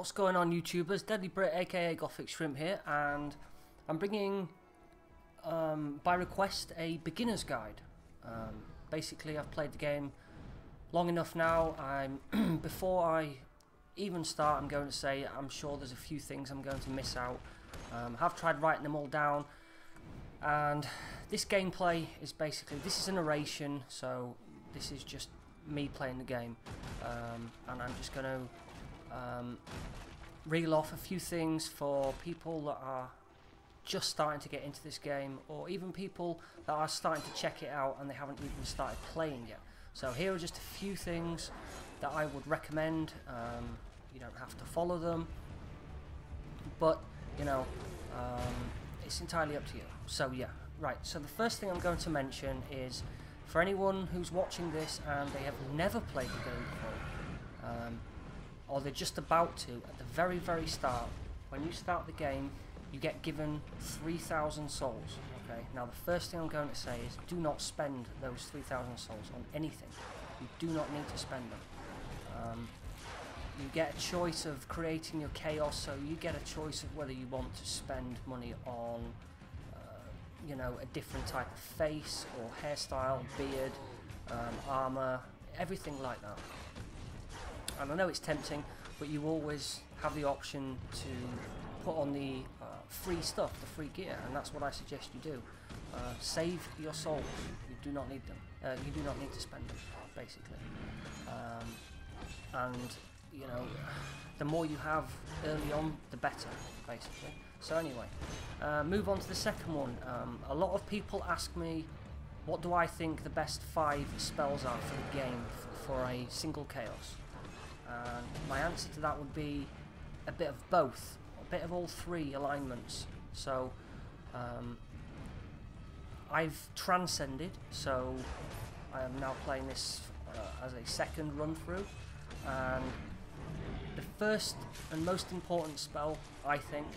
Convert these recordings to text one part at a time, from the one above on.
What's going on, YouTubers? Deadly Brit aka Gothic Shrimp here, and I'm bringing by request a beginner's guide. Basically, I've played the game long enough now. Before I even start, I'm going to say I'm sure there's a few things I'm going to miss out. I've tried writing them all down, and this gameplay is basically, this is a narration, so this is just me playing the game, and I'm just going to reel off a few things for people that are just starting to get into this game, or even people that are starting to check it out and they haven't even started playing yet. So here are just a few things that I would recommend. You don't have to follow them, but you know, it's entirely up to you. So yeah, right, so the first thing I'm going to mention is for anyone who's watching this and they have never played the game before, or they're just about to, at the very, very start, when you start the game, you get given 3,000 souls, okay? Now, the first thing I'm going to say is do not spend those 3,000 souls on anything. You do not need to spend them. You get a choice of creating your chaos, so you get a choice of whether you want to spend money on, you know, a different type of face, or hairstyle, beard, armor, everything like that. And I know it's tempting, but you always have the option to put on the free stuff, the free gear, and that's what I suggest you do. Save your souls. You do not need them. You do not need to spend them, basically. And you know, the more you have early on, the better, basically. So anyway, move on to the second one. A lot of people ask me, what do I think the best 5 spells are for the game for a single chaos? And my answer to that would be a bit of both, a bit of all 3 alignments. So I've transcended, so I am now playing this as a second run through, and the first and most important spell, I think,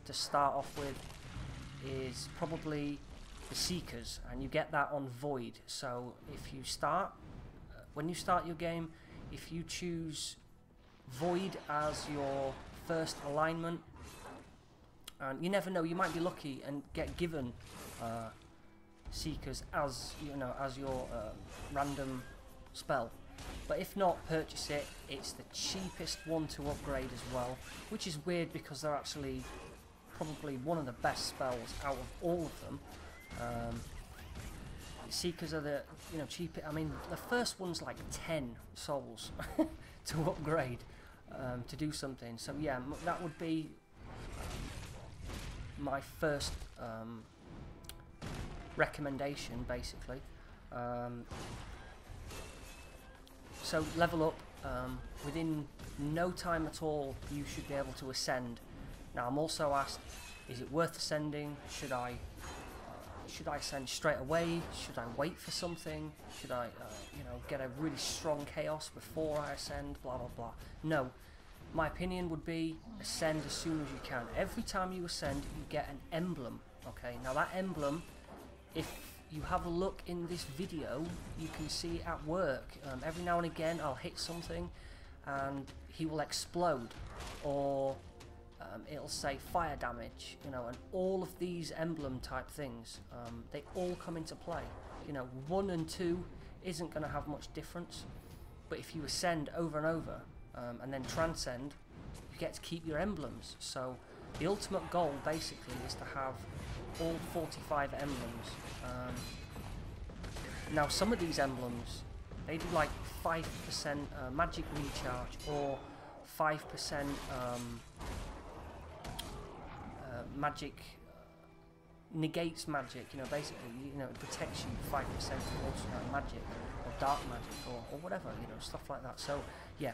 to start off with is probably the Seekers, and you get that on Void. So if you start, when you start your game, if you choose Void as your first alignment, and you never know, you might be lucky and get given Seekers as, you know, as your random spell. But if not, purchase it. It's the cheapest one to upgrade as well, which is weird because they're actually probably one of the best spells out of all of them. Seekers are the, you know, cheap. I mean, the first one's like 10 souls to upgrade, to do something. So yeah, that would be my first recommendation, basically. So level up. Within no time at all, you should be able to ascend. Now, I'm also asked, is it worth ascending? Should I ascend straight away? Should I wait for something? Should I, you know, get a really strong chaos before I ascend? Blah blah blah. No, my opinion would be ascend as soon as you can. Every time you ascend, you get an emblem. Okay, now that emblem, if you have a look in this video, you can see it at work. Every now and again, I'll hit something, and he will explode, or it'll say fire damage, you know, and all of these emblem type things, they all come into play. You know, 1 and 2 isn't going to have much difference, but if you ascend over and over, and then transcend, you get to keep your emblems. So the ultimate goal basically is to have all 45 emblems. Now some of these emblems, they do like 5% magic recharge, or 5% magic negates magic, you know, basically, you know, it protects you 5% of magic, or dark magic, or whatever, you know, stuff like that. So yeah,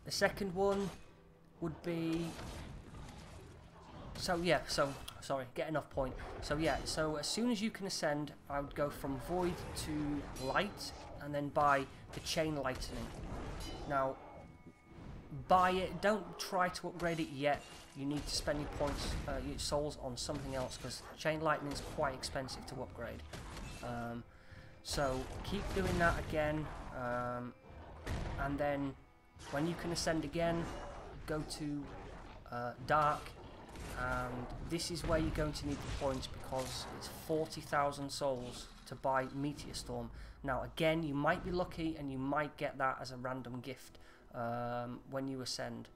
the second one would be, so yeah, so sorry, getting off point. So yeah, so as soon as you can ascend, I would go from Void to Light, and then buy the Chain Lightning. Now, buy it, don't try to upgrade it yet. You need to spend your points, your souls on something else, because Chain Lightning is quite expensive to upgrade. So keep doing that again, and then when you can ascend again, go to Dark, and this is where you're going to need the points, because it's 40,000 souls to buy Meteor Storm. Now again, you might be lucky and you might get that as a random gift when you ascend,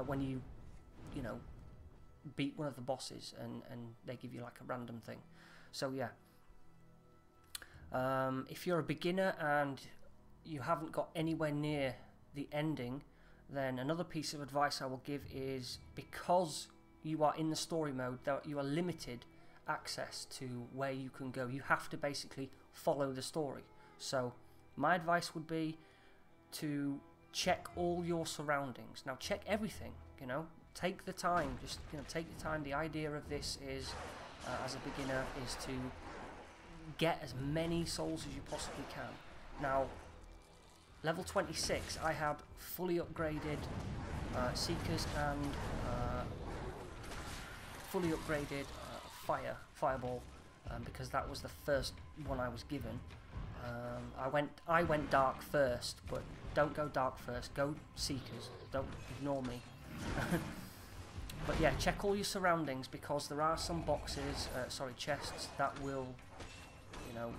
when you know, beat one of the bosses, and they give you like a random thing. So yeah, if you're a beginner and you haven't got anywhere near the ending, then another piece of advice I will give is, because you are in the story mode, that you are limited access to where you can go. You have to basically follow the story. So my advice would be to check all your surroundings. Now check everything, you know, take the time, just, you know, take the time. The idea of this is, as a beginner, is to get as many souls as you possibly can. Now level 26, I had fully upgraded Seekers and fully upgraded Fireball, because that was the first one I was given. I went Dark first, but don't go Dark first, go Seekers, don't ignore me. But yeah, check all your surroundings, because there are some boxes, chests, that will, you know,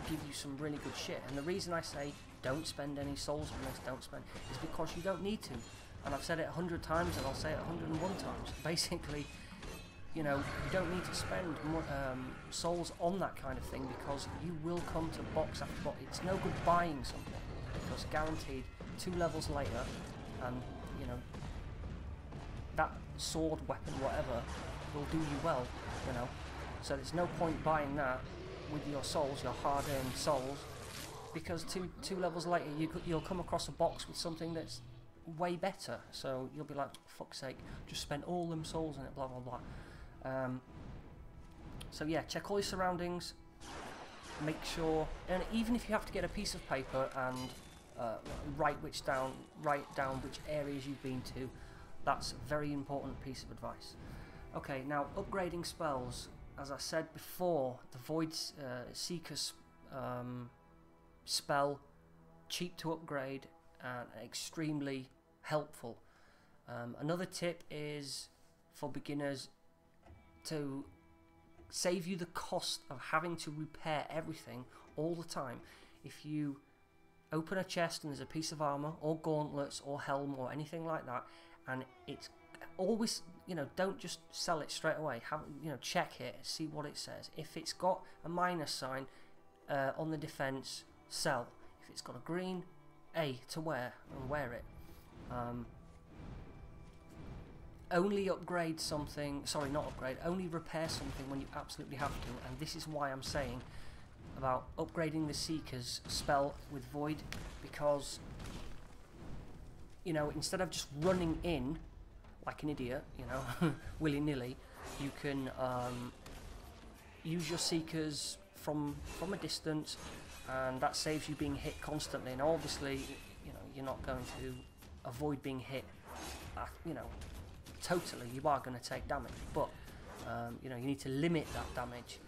give you some really good shit. And the reason I say don't spend any souls on this, is because you don't need to. And I've said it 100 times, and I'll say it 101 times. Basically, you know, you don't need to spend souls on that kind of thing, because you will come to box after box. It's no good buying something, because guaranteed 2 levels later, and you know, that sword, weapon, whatever, will do you well, you know. So there's no point buying that with your souls, your hard-earned souls, because two levels later you'll come across a box with something that's way better. So you'll be like, fuck's sake, just spent all them souls in it, blah blah blah. So yeah, check all your surroundings, make sure, and even if you have to get a piece of paper and write down which areas you've been to, that's a very important piece of advice. Okay, now upgrading spells. As I said before, the Void Seeker's spell, cheap to upgrade and extremely helpful. Another tip is for beginners to save you the cost of having to repair everything all the time. If you open a chest and there's a piece of armor or gauntlets or helm or anything like that, and it's always, you know, don't just sell it straight away. Check it, see what it says. If it's got a minus sign on the defense, sell. If it's got a green, A to wear, and wear it. Only upgrade something, only repair something when you absolutely have to, and this is why I'm saying about upgrading the Seeker's spell with Void, because, you know, instead of just running in like an idiot, you know, willy-nilly, you can use your Seekers from a distance, and that saves you being hit constantly. And obviously, you know, you're not going to avoid being hit, you know, totally. You are going to take damage, but you know, you need to limit that damage.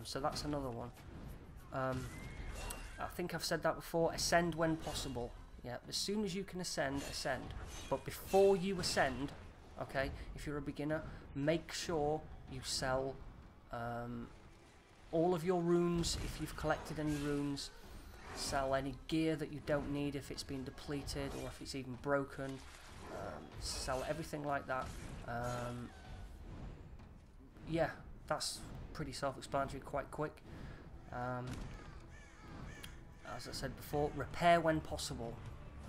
So that's another one. I think I've said that before. Ascend when possible. Yeah, as soon as you can ascend, ascend. But before you ascend, okay, if you're a beginner, make sure you sell all of your runes. If you've collected any runes, sell any gear that you don't need if it's been depleted or if it's even broken. Sell everything like that. Yeah, that's pretty self-explanatory, quite quick. As I said before, repair when possible.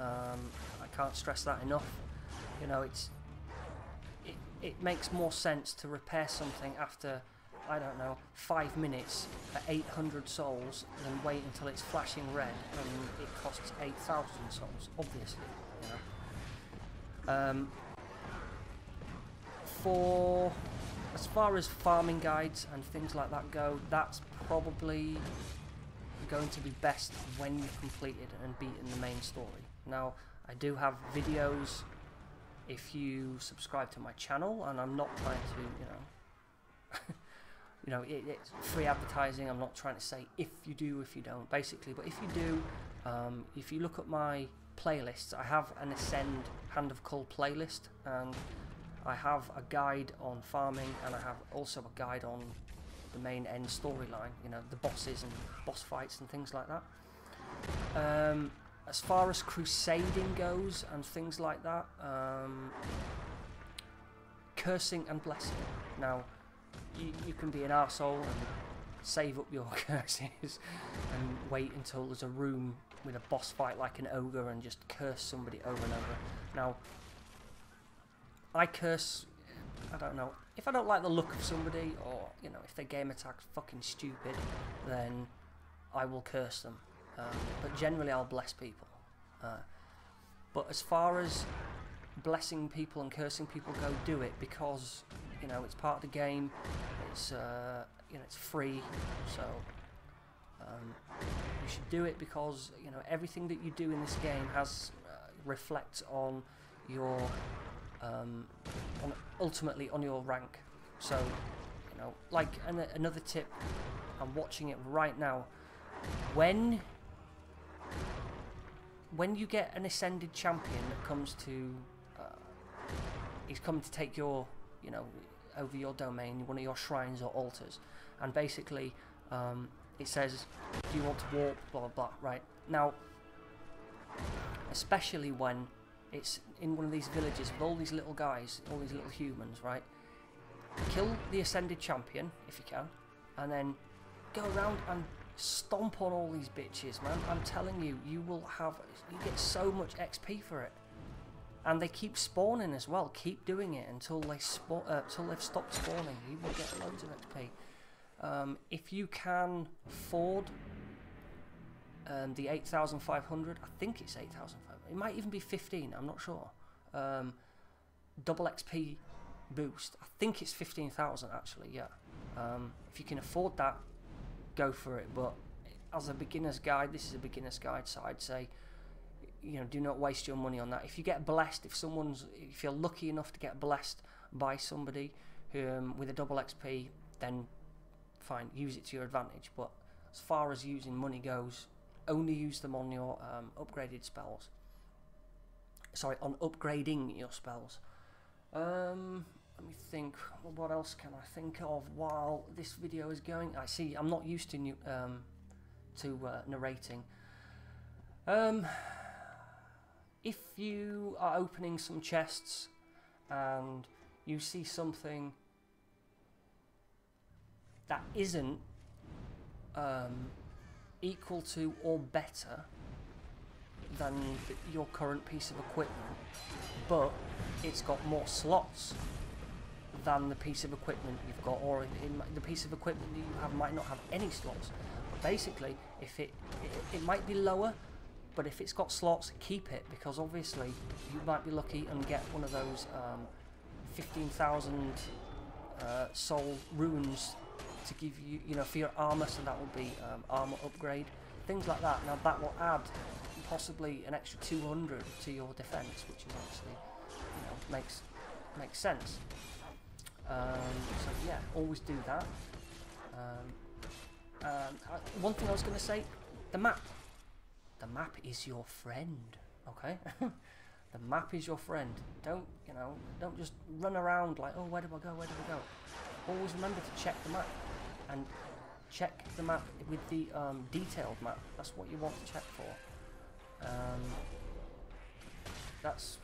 I can't stress that enough. You know, it makes more sense to repair something after, I don't know, 5 minutes at 800 souls than wait until it's flashing red and it costs 8,000 souls, obviously, you know. For as far as farming guides and things like that go, that's probably going to be best when you've completed and beaten the main story. Now, I do have videos if you subscribe to my channel, and I'm not trying to, you know, it's free advertising. I'm not trying to say if you do, if you don't, basically. But if you do, if you look at my playlists, I have an Ascend Hand of Kul playlist, and I have a guide on farming, and I have also a guide on the main end storyline, you know, the bosses and boss fights and things like that. As far as crusading goes and things like that, cursing and blessing. Now, you can be an arsehole and save up your curses and wait until there's a room with a boss fight like an ogre and just curse somebody over and over. Now, I curse, I don't know, if I don't like the look of somebody, or, you know, if their game attack's fucking stupid, then I will curse them. But generally I'll bless people. But as far as blessing people and cursing people go, do it, because, you know, it's part of the game, it's, you know, it's free, so you should do it, because, you know, everything that you do in this game has reflects on your ultimately on your rank. So, you know, like another tip, I'm watching it right now, when you get an ascended champion that comes to he's coming to take your, you know, over your domain, one of your shrines or altars, and basically it says, do you want to warp, blah blah blah, right? Now, especially when it's in one of these villages with all these little guys, all these little humans, right? Kill the ascended champion if you can, and then go around and stomp on all these bitches, man. I'm telling you, you get so much XP for it, and they keep spawning as well. Keep doing it until they till they've stopped spawning. You will get loads of XP. If you can afford the 8,500, I think it's 8,500. It might even be 15. I'm not sure. Double XP boost. I think it's 15,000 actually. Yeah. If you can afford that, go for it. But as a beginner's guide, this is a beginner's guide, so I'd say, you know, do not waste your money on that. If you get blessed, if you're lucky enough to get blessed by somebody with a double XP, then fine, use it to your advantage. But as far as using money goes, only use them on your upgraded spells. Sorry, on upgrading your spells. Let me think, what else can I think of while this video is going? I see, I'm not used to narrating. If you are opening some chests and you see something that isn't equal to or better than your current piece of equipment, but it's got more slots than the piece of equipment you've got, or the piece of equipment that you have might not have any slots. But basically, if it might be lower, but if it's got slots, keep it, because obviously you might be lucky and get one of those 15,000 soul runes to give you, you know, for your armor. So that will be armor upgrade, things like that. Now that will add possibly an extra 200 to your defense, which is obviously, you know, makes sense. So yeah, always do that. One thing I was going to say, the map. The map is your friend, okay? The map is your friend. Don't just run around like, oh, where do I go? Where do I go? Always remember to check the map, and check the map with the detailed map. That's what you want to check for. That's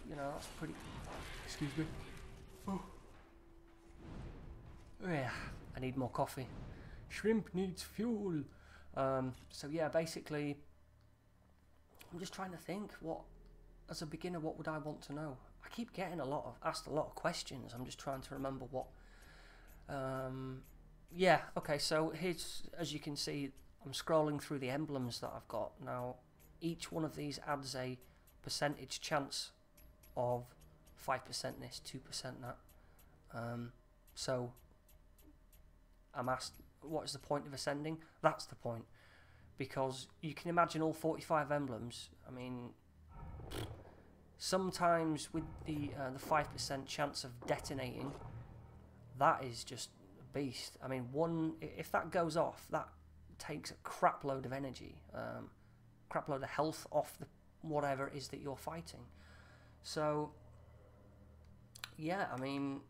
pretty. Excuse me. Oh. Yeah, I need more coffee. Shrimp needs fuel. So yeah, basically, I'm just trying to think, as a beginner, what would I want to know? I keep getting asked a lot of questions. I'm just trying to remember what. Yeah, okay, so here's, as you can see, I'm scrolling through the emblems that I've got. Now, each one of these adds a percentage chance of 5% this, 2% that. So, I'm asked, what is the point of ascending? That's the point. Because you can imagine all 45 emblems. I mean, sometimes with the 5% chance of detonating, that is just a beast. I mean, if that goes off, that takes a crap load of energy, crap load of health off whatever it is that you're fighting. So yeah, I mean,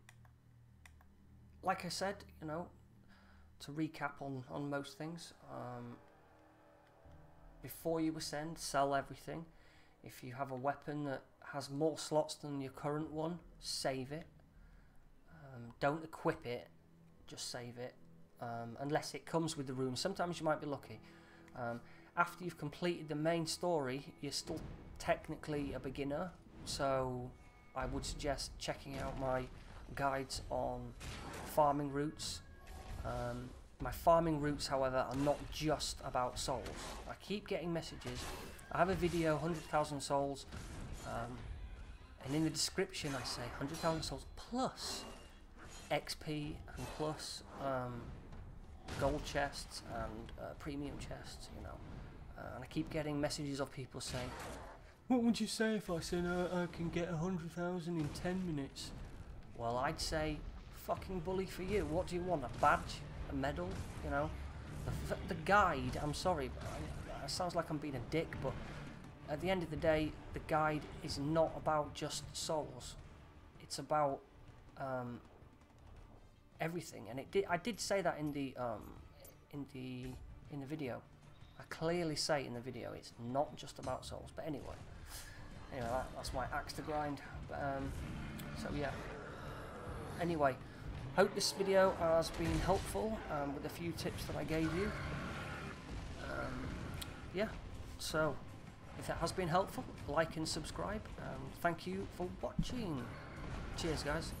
like I said, you know, to recap on most things, before you ascend, sell everything. If you have a weapon that has more slots than your current one, save it. Don't equip it, just save it, unless it comes with the room. Sometimes you might be lucky. After you've completed the main story, you're still technically a beginner, so I would suggest checking out my guides on farming routes. My farming routes, however, are not just about souls. I keep getting messages. I have a video, 100,000 souls, and in the description I say 100,000 souls plus XP and plus gold chests and premium chests, you know. And I keep getting messages of people saying, what would you say if I said I can get 100,000 in 10 minutes? Well, I'd say, fucking bully for you. What do you want, a badge? A medal? You know? The guide, I'm sorry, but it sounds like I'm being a dick, but at the end of the day, the guide is not about just souls. It's about everything, and I did say that in the video. I clearly say in the video it's not just about souls. But anyway, that's my axe to grind. So yeah. Anyway, hope this video has been helpful with a few tips that I gave you. Yeah. So if that has been helpful, like and subscribe. Thank you for watching. Cheers, guys.